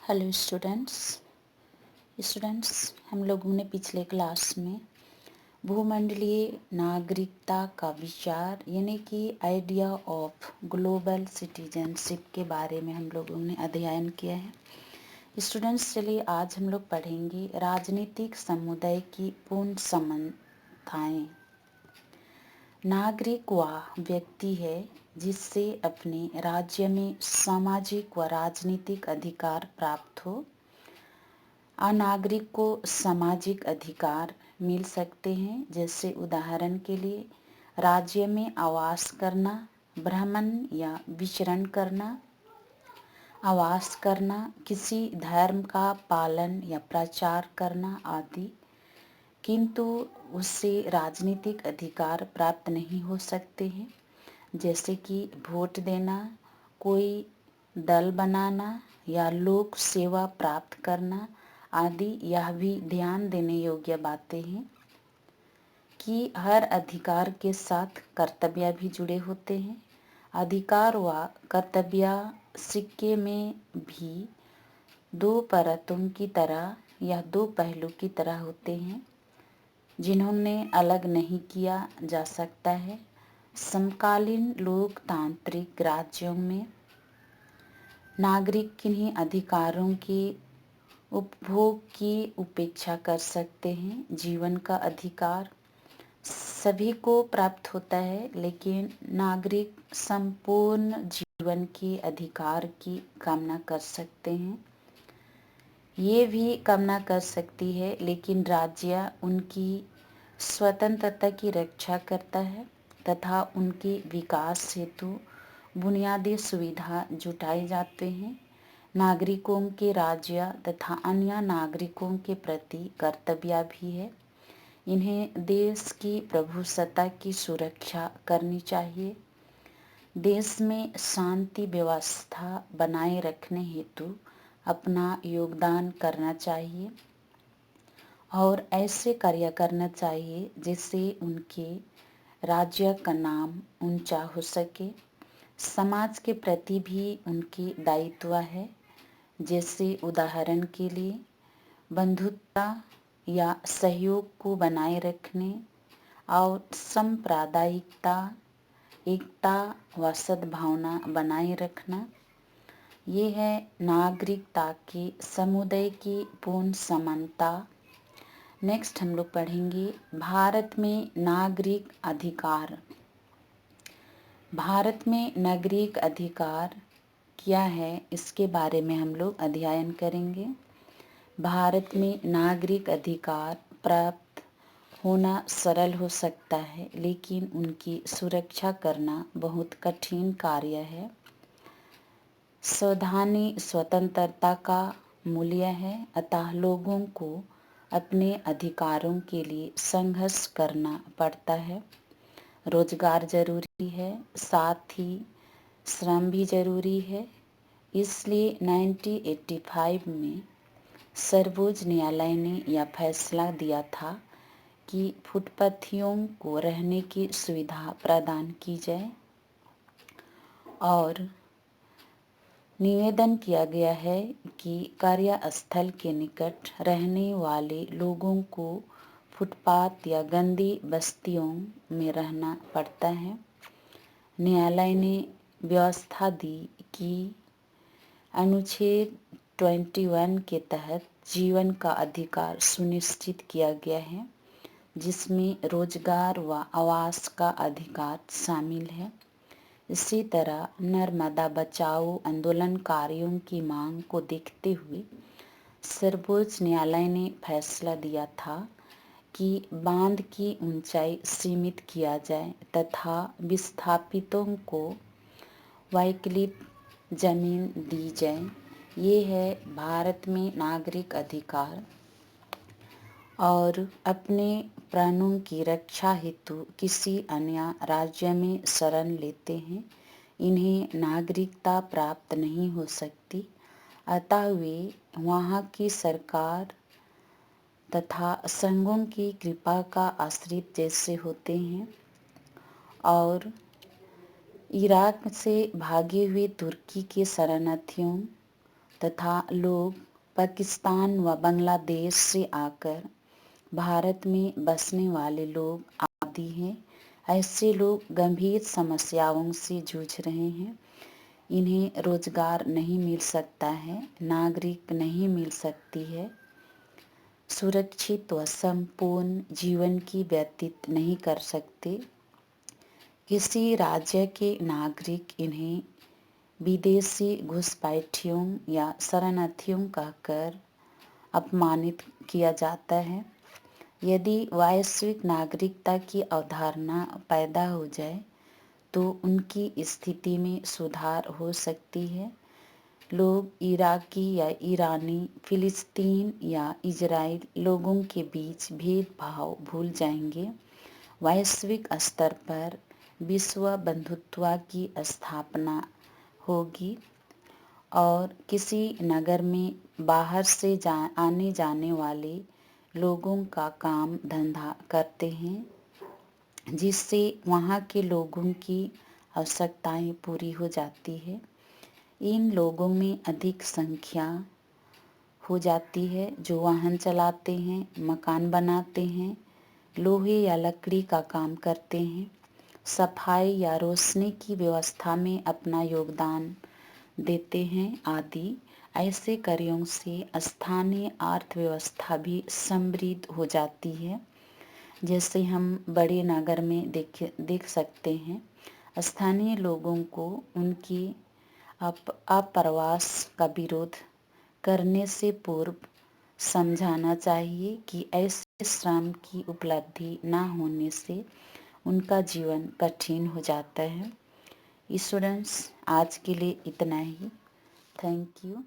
Hello students हम लोगों ने पिछले क्लास में भूमंडलीय नागरिकता का विचार यानी कि आइडिया ऑफ ग्लोबल सिटीजनशिप के बारे में हम लोगों ने अध्ययन किया है। स्टूडेंट्स, चलिए आज हम लोग पढ़ेंगे राजनीतिक समुदाय की पूर्ण समानताएं। नागरिक वह व्यक्ति है जिससे अपने राज्य में सामाजिक व राजनीतिक अधिकार प्राप्त हो। अनागरिक को सामाजिक अधिकार मिल सकते हैं, जैसे उदाहरण के लिए राज्य में आवास करना, भ्रमण या विचरण करना, आवास करना, किसी धर्म का पालन या प्रचार करना आदि। किंतु उससे राजनीतिक अधिकार प्राप्त नहीं हो सकते हैं, जैसे कि वोट देना, कोई दल बनाना या लोक सेवा प्राप्त करना आदि। यह भी ध्यान देने योग्य बातें हैं कि हर अधिकार के साथ कर्तव्य भी जुड़े होते हैं। अधिकार व कर्तव्य सिक्के में भी दो परतों की तरह या दो पहलू की तरह होते हैं, जिन्होंने अलग नहीं किया जा सकता है। समकालीन लोकतांत्रिक राज्यों में नागरिक किन्हीं अधिकारों के उपभोग की उपेक्षा कर सकते हैं। जीवन का अधिकार सभी को प्राप्त होता है, लेकिन नागरिक संपूर्ण जीवन के अधिकार की कामना कर सकते हैं। ये भी कामना कर सकती है, लेकिन राज्य उनकी स्वतंत्रता की रक्षा करता है तथा उनके विकास हेतु बुनियादी सुविधा जुटाए जाते हैं। नागरिकों के राज्य तथा अन्य नागरिकों के प्रति कर्तव्य भी है। इन्हें देश की प्रभुसत्ता की सुरक्षा करनी चाहिए। देश में शांति व्यवस्था बनाए रखने हेतु अपना योगदान करना चाहिए और ऐसे कार्य करना चाहिए जिससे उनके राज्य का नाम ऊंचा हो सके। समाज के प्रति भी उनकी दायित्व है, जैसे उदाहरण के लिए बंधुता या सहयोग को बनाए रखने और सांप्रदायिकता, एकता व सद्भावना बनाए रखना। ये है नागरिकता के समुदाय की पूर्ण समानता। नेक्स्ट हम लोग पढ़ेंगे भारत में नागरिक अधिकार। भारत में नागरिक अधिकार क्या है, इसके बारे में हम लोग अध्ययन करेंगे। भारत में नागरिक अधिकार प्राप्त होना सरल हो सकता है, लेकिन उनकी सुरक्षा करना बहुत कठिन कार्य है। संवैधानिक स्वतंत्रता का मूल्य है, अतः लोगों को अपने अधिकारों के लिए संघर्ष करना पड़ता है। रोजगार जरूरी है, साथ ही श्रम भी जरूरी है। इसलिए 1985 में सर्वोच्च न्यायालय ने यह फैसला दिया था कि फुटपाथियों को रहने की सुविधा प्रदान की जाए और निवेदन किया गया है कि कार्यस्थल के निकट रहने वाले लोगों को फुटपाथ या गंदी बस्तियों में रहना पड़ता है। न्यायालय ने व्यवस्था दी कि अनुच्छेद 21 के तहत जीवन का अधिकार सुनिश्चित किया गया है, जिसमें रोजगार व आवास का अधिकार शामिल है। इसी तरह नर्मदा बचाओ आंदोलनकारियों की मांग को देखते हुए सर्वोच्च न्यायालय ने फैसला दिया था कि बांध की ऊंचाई सीमित किया जाए तथा विस्थापितों को वैकल्पिक जमीन दी जाए। ये है भारत में नागरिक अधिकार। और अपने प्राणों की रक्षा हेतु किसी अन्य राज्य में शरण लेते हैं, इन्हें नागरिकता प्राप्त नहीं हो सकती, अतः वे वहाँ की सरकार तथा संघों की कृपा का आश्रित जैसे होते हैं। और इराक से भागे हुए तुर्की के शरणार्थियों तथा लोग पाकिस्तान व बांग्लादेश से आकर भारत में बसने वाले लोग आदि हैं। ऐसे लोग गंभीर समस्याओं से जूझ रहे हैं। इन्हें रोजगार नहीं मिल सकता है, नागरिक नहीं मिल सकती है, सुरक्षित व संपूर्ण जीवन की व्यतीत नहीं कर सकते। किसी राज्य के नागरिक इन्हें विदेशी घुसपैठियों या शरणार्थियों कहकर अपमानित किया जाता है। यदि वैश्विक नागरिकता की अवधारणा पैदा हो जाए तो उनकी स्थिति में सुधार हो सकती है। लोग इराकी या ईरानी, फिलिस्तीन या इजराइल लोगों के बीच भेदभाव भूल जाएंगे। वैश्विक स्तर पर विश्व बंधुत्व की स्थापना होगी और किसी नगर में बाहर से आने जाने वाले लोगों का काम धंधा करते हैं, जिससे वहाँ के लोगों की आवश्यकताएं पूरी हो जाती है। इन लोगों में अधिक संख्या हो जाती है जो वाहन चलाते हैं, मकान बनाते हैं, लोहे या लकड़ी का काम करते हैं, सफाई या रोशनी की व्यवस्था में अपना योगदान देते हैं आदि। ऐसे कार्यों से स्थानीय अर्थव्यवस्था भी समृद्ध हो जाती है। जैसे हम बड़े नगर में देख सकते हैं, स्थानीय लोगों को उनकी अप्रवास का विरोध करने से पूर्व समझाना चाहिए कि ऐसे श्रम की उपलब्धि न होने से उनका जीवन कठिन हो जाता है। स्टूडेंट्स, आज के लिए इतना ही। Thank you.